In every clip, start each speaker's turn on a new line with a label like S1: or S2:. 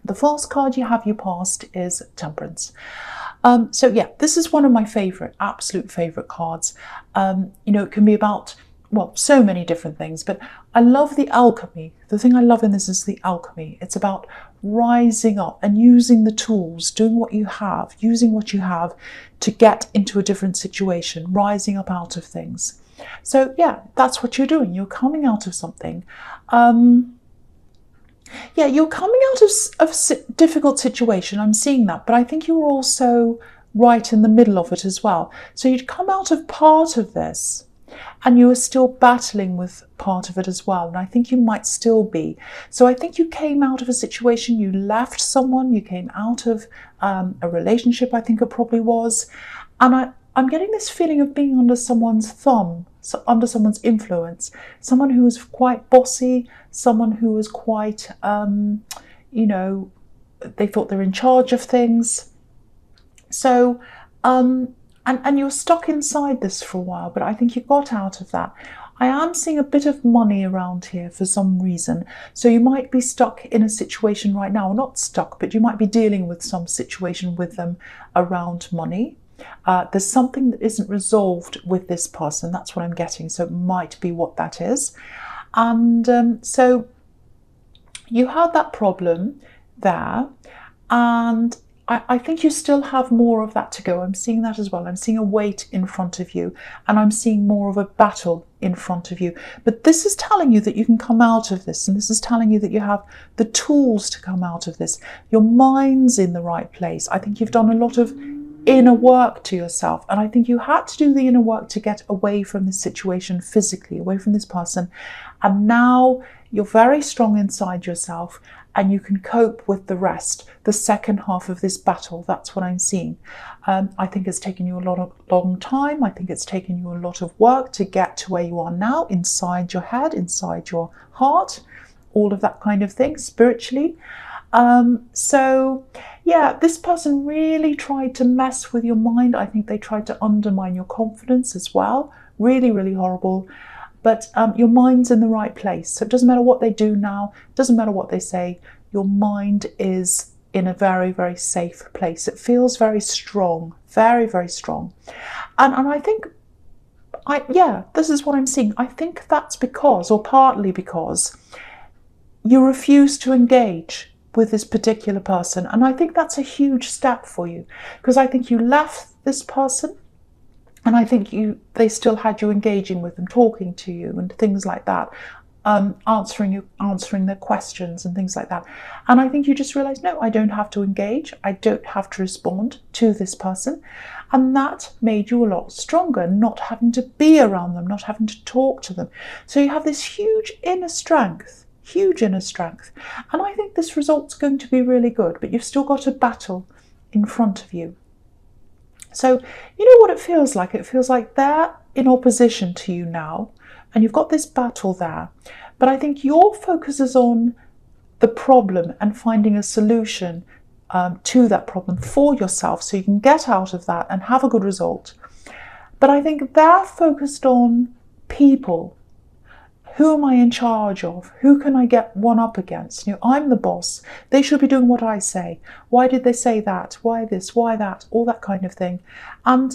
S1: The first card you have your past is Temperance. So yeah, this is one of my favorite, absolute favorite cards. You know, it can be about, well, so many different things, but I love the alchemy. The thing I love in this is the alchemy. It's about rising up and using the tools, doing what you have, using what you have to get into a different situation, rising up out of things. So yeah, that's what you're doing. You're coming out of something. Yeah, you're coming out of a difficult situation. I'm seeing that, but I think you're also right in the middle of it as well. So you'd come out of part of this and you were still battling with part of it as well. And I think you might still be. So I think you came out of a situation, you left someone, you came out of a relationship, I think it probably was. And I'm getting this feeling of being under someone's thumb, so under someone's influence, someone who was quite bossy, someone who was quite, you know, they thought they're in charge of things. So, and you're stuck inside this for a while, but I think you got out of that. I am seeing a bit of money around here for some reason. So you might be stuck in a situation right now, not stuck, but you might be dealing with some situation with them around money. There's something that isn't resolved with this person. That's what I'm getting. So it might be what that is. And so you had that problem there. And I think you still have more of that to go. I'm seeing that as well. I'm seeing a weight in front of you. And I'm seeing more of a battle in front of you. But this is telling you that you can come out of this. And this is telling you that you have the tools to come out of this. Your mind's in the right place. I think you've done a lot of inner work to yourself. And I think you had to do the inner work to get away from this situation physically, away from this person. And now you're very strong inside yourself and you can cope with the rest, the second half of this battle. That's what I'm seeing. I think it's taken you a long time. I think it's taken you a lot of work to get to where you are now, inside your head, inside your heart, all of that kind of thing, spiritually. So yeah, this person really tried to mess with your mind. I think they tried to undermine your confidence as well. Really, really horrible. But your mind's in the right place. So it doesn't matter what they do now. It doesn't matter what they say. Your mind is in a very, very safe place. It feels very strong, very, very strong. And I think, yeah, this is what I'm seeing. I think that's because, or partly because, you refuse to engage with this particular person. And I think that's a huge step for you, because I think you left this person and I think they still had you engaging with them, talking to you and things like that, answering their questions and things like that. And I think you just realized, no, I don't have to engage. I don't have to respond to this person. And that made you a lot stronger, not having to be around them, not having to talk to them. So you have this huge inner strength. And I think this result's going to be really good, but you've still got a battle in front of you. So you know what it feels like? It feels like they're in opposition to you now, and you've got this battle there. But I think your focus is on the problem and finding a solution to that problem for yourself, so you can get out of that and have a good result. But I think they're focused on people. Who am I in charge of? Who can I get one up against? You know, I'm the boss. They should be doing what I say. Why did they say that? Why this? Why that? All that kind of thing. And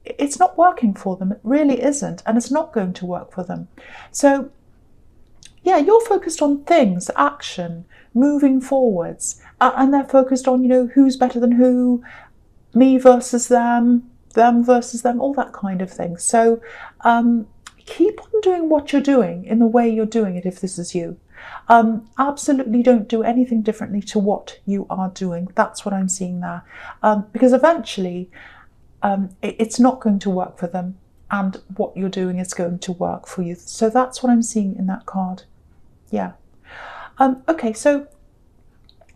S1: it's not working for them. It really isn't. And it's not going to work for them. So, yeah, you're focused on things, action, moving forwards. And they're focused on, you know, who's better than who, me versus them versus them, all that kind of thing. So, keep on doing what you're doing in the way you're doing it if this is you. Absolutely don't do anything differently to what you are doing. That's what I'm seeing there. Because eventually it's not going to work for them, and what you're doing is going to work for you. So that's what I'm seeing in that card. Yeah. Okay, so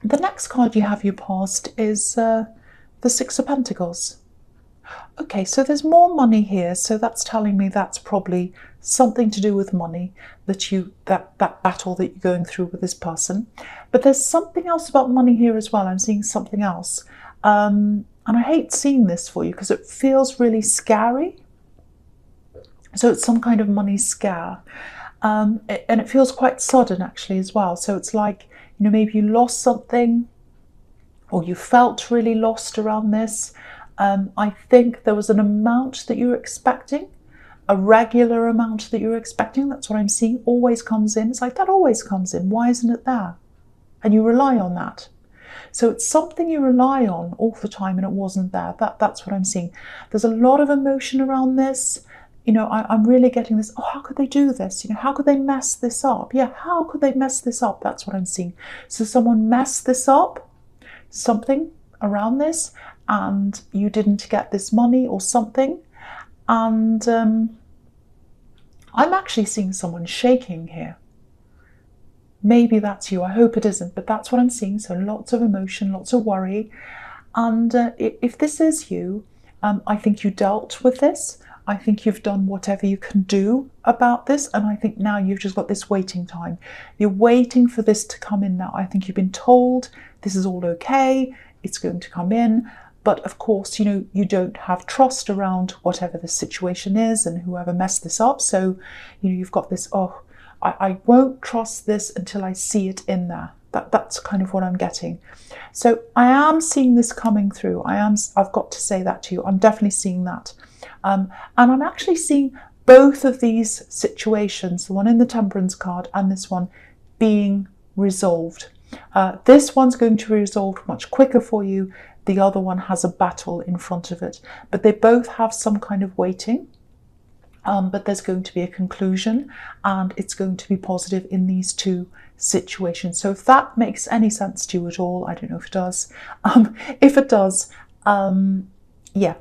S1: the next card you have your past is the Six of Pentacles. Okay, so there's more money here, so that's telling me that's probably something to do with money, that battle that you're going through with this person. But there's something else about money here as well. I'm seeing something else. And I hate seeing this for you because it feels really scary. So it's some kind of money scare. And it feels quite sudden actually as well. So it's like, you know, maybe you lost something or you felt really lost around this. I think there was an amount that you were expecting, a regular amount that you were expecting. That's what I'm seeing. Always comes in. It's like, that always comes in. Why isn't it there? And you rely on that. So it's something you rely on all the time and it wasn't there. That's what I'm seeing. There's a lot of emotion around this. You know, I'm really getting this, oh, how could they do this? You know, how could they mess this up? Yeah, how could they mess this up? That's what I'm seeing. So someone messed this up, something around this, and you didn't get this money or something. And I'm actually seeing someone shaking here. Maybe that's you. I hope it isn't, but that's what I'm seeing. So lots of emotion, lots of worry. And if this is you, I think you dealt with this. I think you've done whatever you can do about this. And I think now you've just got this waiting time. You're waiting for this to come in now. I think you've been told this is all okay. It's going to come in. But of course, you know, you don't have trust around whatever the situation is and whoever messed this up. So, you know, you've got this, oh, I won't trust this until I see it in there. That's kind of what I'm getting. So I am seeing this coming through. I've got to say that to you. I'm definitely seeing that. And I'm actually seeing both of these situations, the one in the Temperance card and this one, being resolved. This one's going to be resolved much quicker for you. The other one has a battle in front of it. But they both have some kind of waiting. But there's going to be a conclusion and it's going to be positive in these two situations. So if that makes any sense to you at all, I don't know if it does. If it does, yeah,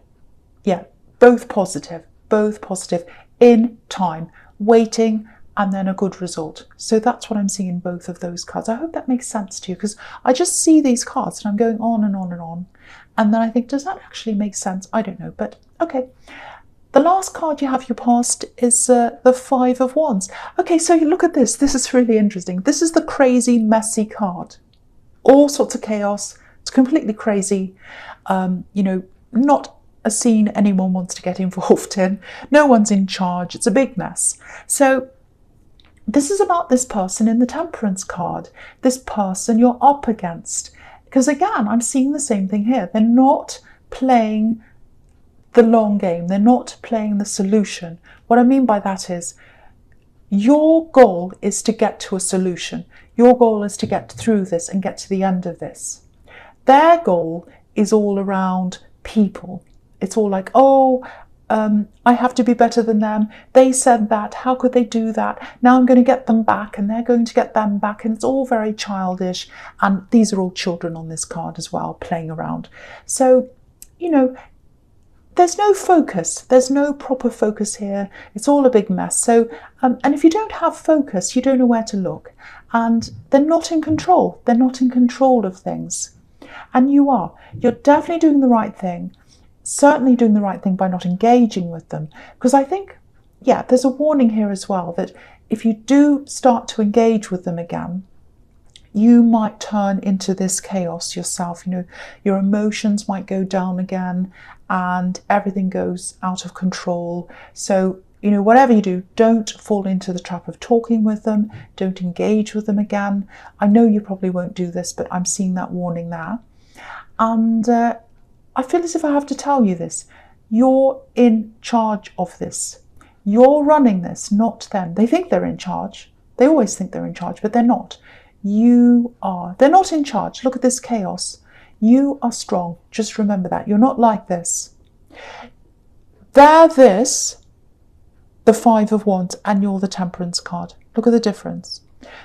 S1: both positive in time, waiting, and then a good result. So that's what I'm seeing in both of those cards. I hope that makes sense to you, because I just see these cards and I'm going on and on and on. And then I think, does that actually make sense? I don't know, but okay. The last card you have your past is the Five of Wands. Okay, so you look at this. This is really interesting. This is the crazy, messy card. All sorts of chaos. It's completely crazy. You know, not a scene anyone wants to get involved in. No one's in charge. It's a big mess. So this is about this person in the Temperance card. This person you're up against. Because again, I'm seeing the same thing here. They're not playing the long game. They're not playing the solution. What I mean by that is your goal is to get to a solution. Your goal is to get through this and get to the end of this. Their goal is all around people. It's all like, oh, I have to be better than them. They said that. How could they do that? Now I'm going to get them back and they're going to get them back. And it's all very childish. And these are all children on this card as well, playing around. So, you know, there's no focus. There's no proper focus here. It's all a big mess. So, and if you don't have focus, you don't know where to look. And they're not in control. They're not in control of things. And you are. You're definitely doing the right thing. Certainly doing the right thing by not engaging with them. Because I think, yeah, there's a warning here as well that if you do start to engage with them again, you might turn into this chaos yourself. You know, your emotions might go down again and everything goes out of control. So, you know, whatever you do, don't fall into the trap of talking with them. Don't engage with them again. I know you probably won't do this, but I'm seeing that warning there. And I feel as if I have to tell you this. You're in charge of this. You're running this, not them. They think they're in charge. They always think they're in charge, but they're not. You are. They're not in charge. Look at this chaos. You are strong. Just remember that. You're not like this. They're this, the Five of Wands, and you're the Temperance card. Look at the difference.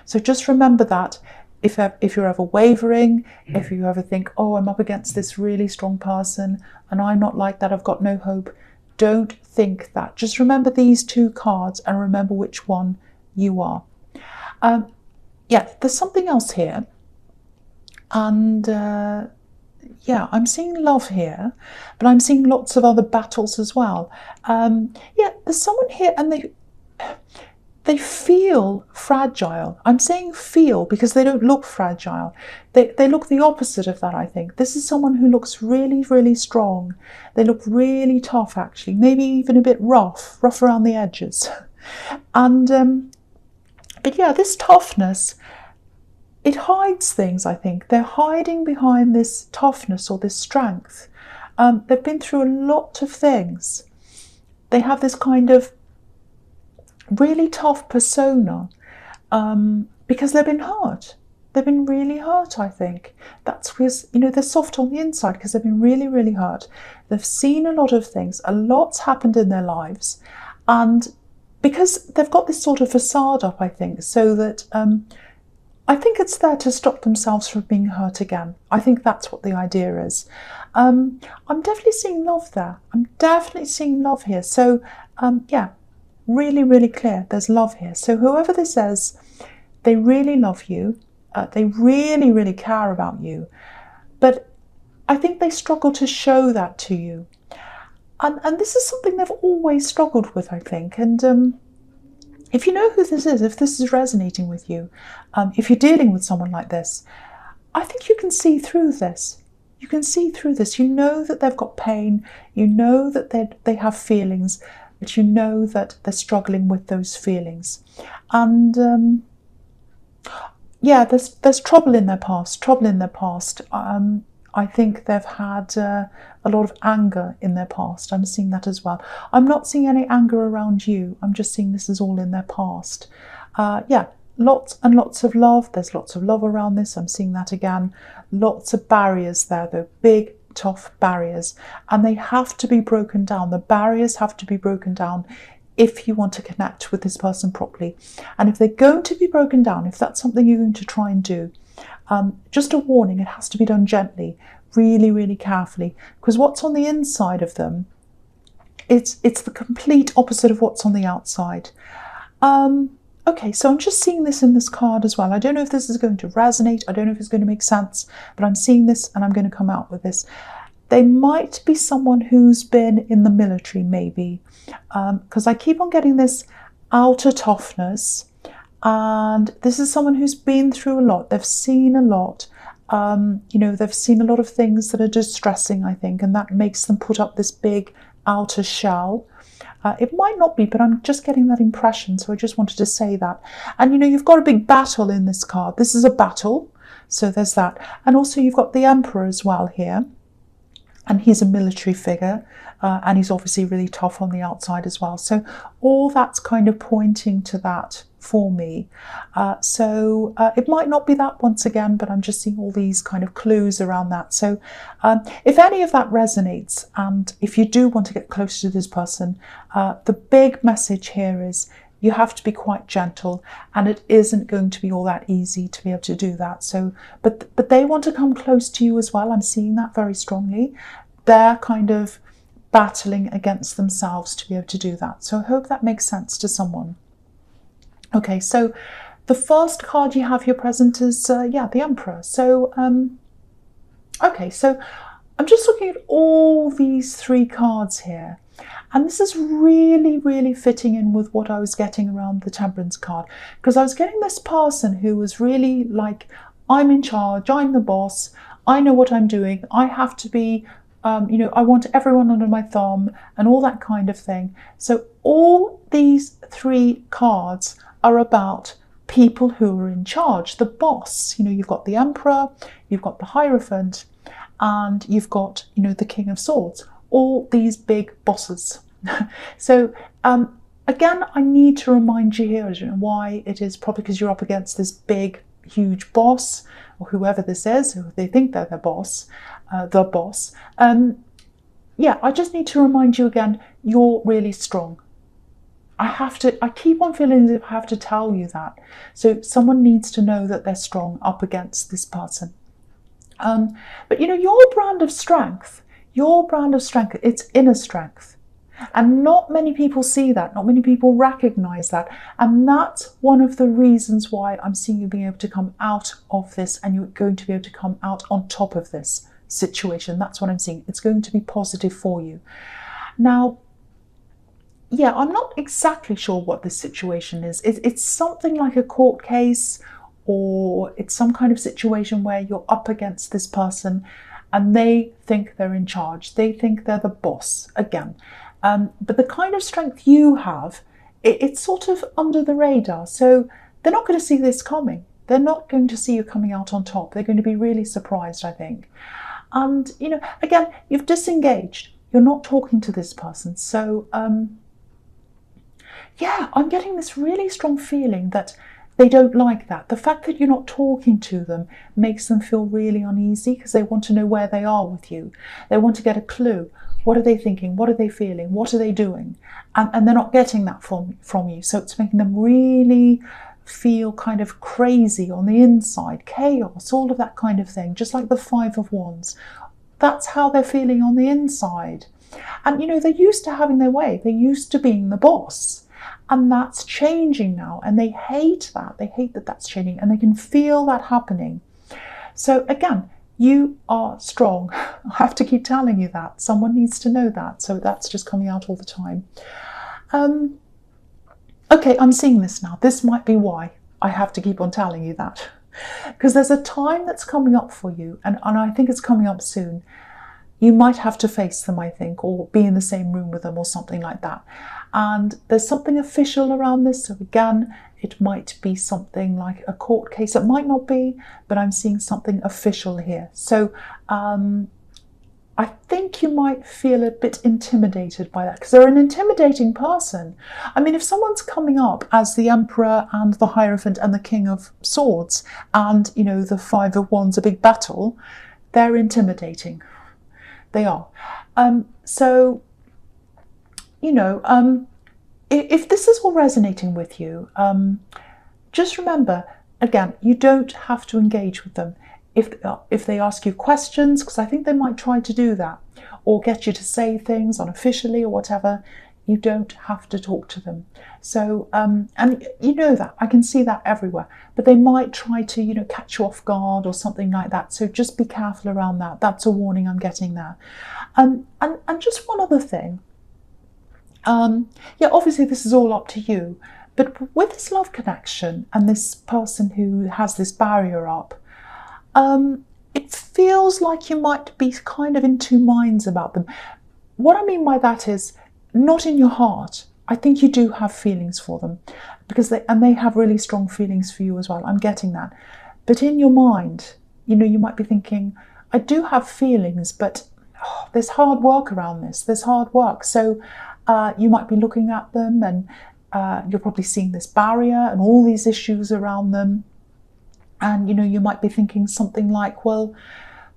S1: So just remember that. If you're ever wavering, if you ever think, oh, I'm up against this really strong person and I'm not like that, I've got no hope, don't think that. Just remember these two cards and remember which one you are. Yeah, there's something else here. And yeah, I'm seeing love here, but I'm seeing lots of other battles as well. Yeah, there's someone here and they feel fragile. I'm saying feel because they don't look fragile. They look the opposite of that, I think. This is someone who looks really, really strong. They look really tough, actually, maybe even a bit rough around the edges. And but yeah, this toughness, it hides things, I think. They're hiding behind this toughness or this strength. They've been through a lot of things. They have this kind of really tough persona because they've been hurt. They've been really hurt, I think. That's because, they're soft on the inside because they've been really, really hurt. They've seen a lot of things. A lot's happened in their lives. And because they've got this sort of facade up, I think, so that I think it's there to stop themselves from being hurt again. I think that's what the idea is. I'm definitely seeing love there. I'm definitely seeing love here. So, yeah, really, really clear. There's love here. So whoever this is, they really love you. They really, really care about you. But I think they struggle to show that to you. And this is something they've always struggled with, I think. And if you know who this is, if this is resonating with you, if you're dealing with someone like this, I think you can see through this. You can see through this. You know that they've got pain. You know that they have feelings, but you know that they're struggling with those feelings. And yeah, there's trouble in their past. I think they've had a lot of anger in their past. I'm seeing that as well. I'm not seeing any anger around you. I'm just seeing this is all in their past. Yeah, lots and lots of love. There's lots of love around this. I'm seeing that again. Lots of barriers there. They're big, tough barriers. And they have to be broken down. The barriers have to be broken down if you want to connect with this person properly. And if they're going to be broken down, if that's something you're going to try and do, just a warning, it has to be done gently, really, really carefully, because what's on the inside of them, it's the complete opposite of what's on the outside. Okay, so I'm just seeing this in this card as well. I don't know if this is going to resonate. I don't know if it's going to make sense, but I'm seeing this and I'm going to come out with this. They might be someone who's been in the military, maybe, because I keep on getting this outer toughness. And this is someone who's been through a lot. They've seen a lot. They've seen a lot of things that are distressing, I think, and that makes them put up this big outer shell. It might not be, but I'm just getting that impression, so I just wanted to say that. And, you've got a big battle in this card. This is a battle, so there's that. And also you've got the Emperor as well here. And he's a military figure, and he's obviously really tough on the outside as well. So all that's kind of pointing to that for me. So it might not be that once again, but I'm just seeing all these kind of clues around that. So if any of that resonates, and if you do want to get closer to this person, the big message here is you have to be quite gentle, and it isn't going to be all that easy to be able to do that. So, but they want to come close to you as well. I'm seeing that very strongly. They're kind of battling against themselves to be able to do that. So I hope that makes sense to someone. Okay, so the first card you have here present is, the Emperor. So, okay, so I'm just looking at all these three cards here. And this is really, really fitting in with what I was getting around the Temperance card. Because I was getting this person who was really like, I'm in charge, I'm the boss, I know what I'm doing, I have to be, I want everyone under my thumb and all that kind of thing. So all these three cards are about people who are in charge, the boss. You've got the Emperor, you've got the Hierophant, and you've got, the King of Swords. All these big bosses. So again, I need to remind you here why it is probably because you're up against this big, huge boss, or whoever this is, who they think they're the boss. I just need to remind you again, you're really strong. I keep on feeling as if I have to tell you that. So someone needs to know that they're strong up against this person. But your brand of strength, it's inner strength. And not many people see that, not many people recognize that. And that's one of the reasons why I'm seeing you being able to come out of this, and you're going to be able to come out on top of this situation. That's what I'm seeing. It's going to be positive for you. Now, I'm not exactly sure what this situation is. It's something like a court case, or it's some kind of situation where you're up against this person and they think they're in charge. They think they're the boss again. But the kind of strength you have, it's sort of under the radar. So they're not going to see this coming. They're not going to see you coming out on top. They're going to be really surprised, I think. And, again, you've disengaged. You're not talking to this person. So, yeah, I'm getting this really strong feeling that they don't like that. The fact that you're not talking to them makes them feel really uneasy because they want to know where they are with you. They want to get a clue. What are they thinking? What are they feeling? What are they doing? And they're not getting that from you. So it's making them really feel kind of crazy on the inside, chaos, all of that kind of thing, just like the Five of Wands. That's how they're feeling on the inside. And, they're used to having their way. They're used to being the boss. And that's changing now. And they hate that. They hate that that's changing. And they can feel that happening. So again, you are strong. I have to keep telling you that. Someone needs to know that. So that's just coming out all the time. Okay, I'm seeing this now. This might be why I have to keep on telling you that. Because there's a time that's coming up for you. And I think it's coming up soon. You might have to face them, I think, or be in the same room with them or something like that. And there's something official around this. So again, it might be something like a court case. It might not be, but I'm seeing something official here. So I think you might feel a bit intimidated by that because they're an intimidating person. I mean, if someone's coming up as the Emperor and the Hierophant and the King of Swords and, the Five of Wands, a big battle, they're intimidating. They are. So, if this is all resonating with you, just remember, again, you don't have to engage with them. If they ask you questions, because I think they might try to do that, or get you to say things unofficially or whatever, you don't have to talk to them. So, and that, I can see that everywhere, but they might try to, catch you off guard or something like that. So just be careful around that. That's a warning I'm getting there. And just one other thing. Yeah, obviously this is all up to you, but with this love connection and this person who has this barrier up, it feels like you might be kind of in two minds about them. What I mean by that is, not in your heart. I think you do have feelings for them because they have really strong feelings for you as well. I'm getting that. But in your mind, you might be thinking, I do have feelings, but there's hard work around this. There's hard work. So you might be looking at them and you're probably seeing this barrier and all these issues around them. And, you might be thinking something like, well,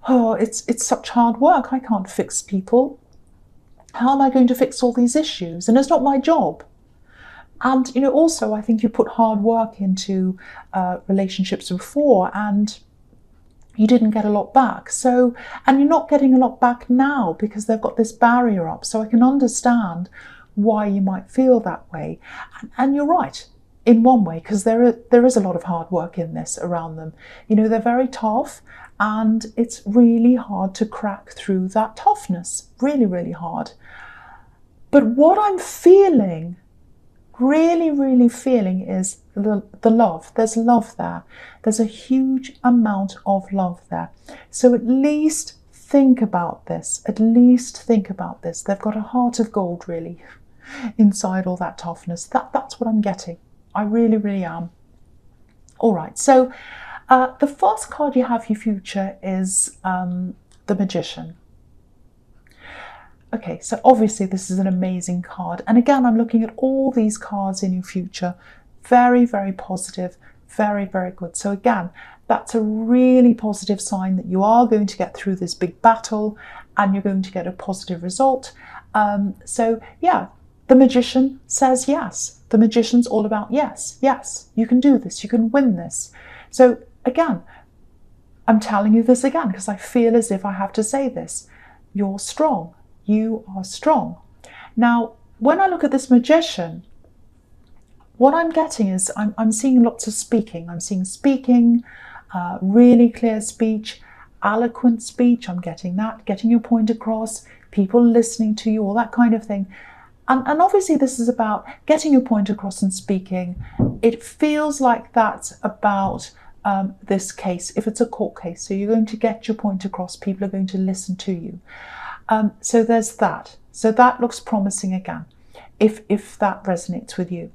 S1: it's such hard work. I can't fix people. How am I going to fix all these issues? And it's not my job. And, also, I think you put hard work into relationships before and you didn't get a lot back. So, and you're not getting a lot back now because they've got this barrier up. So I can understand why you might feel that way. And you're right in one way, because there is a lot of hard work in this around them. They're very tough. And it's really hard to crack through that toughness. Really, really hard. But what I'm feeling, really, really feeling is the love. There's love there. There's a huge amount of love there. So at least think about this. At least think about this. They've got a heart of gold, really, inside all that toughness. That's what I'm getting. I really, really am. All right, so the first card you have for your future is the Magician. Okay, so obviously this is an amazing card. And again, I'm looking at all these cards in your future. Very, very positive. Very, very good. So again, that's a really positive sign that you are going to get through this big battle and you're going to get a positive result. So yeah, the Magician says yes. The Magician's all about yes, yes, you can do this, you can win this. So again, I'm telling you this again because I feel as if I have to say this. You're strong. You are strong. Now, when I look at this Magician, what I'm getting is I'm seeing lots of speaking. I'm seeing speaking, really clear speech, eloquent speech. I'm getting that, getting your point across, people listening to you, all that kind of thing. And obviously this is about getting your point across and speaking. It feels like that's about this case, if it's a court case. So you're going to get your point across, people are going to listen to you. So there's that. So that looks promising again, if that resonates with you.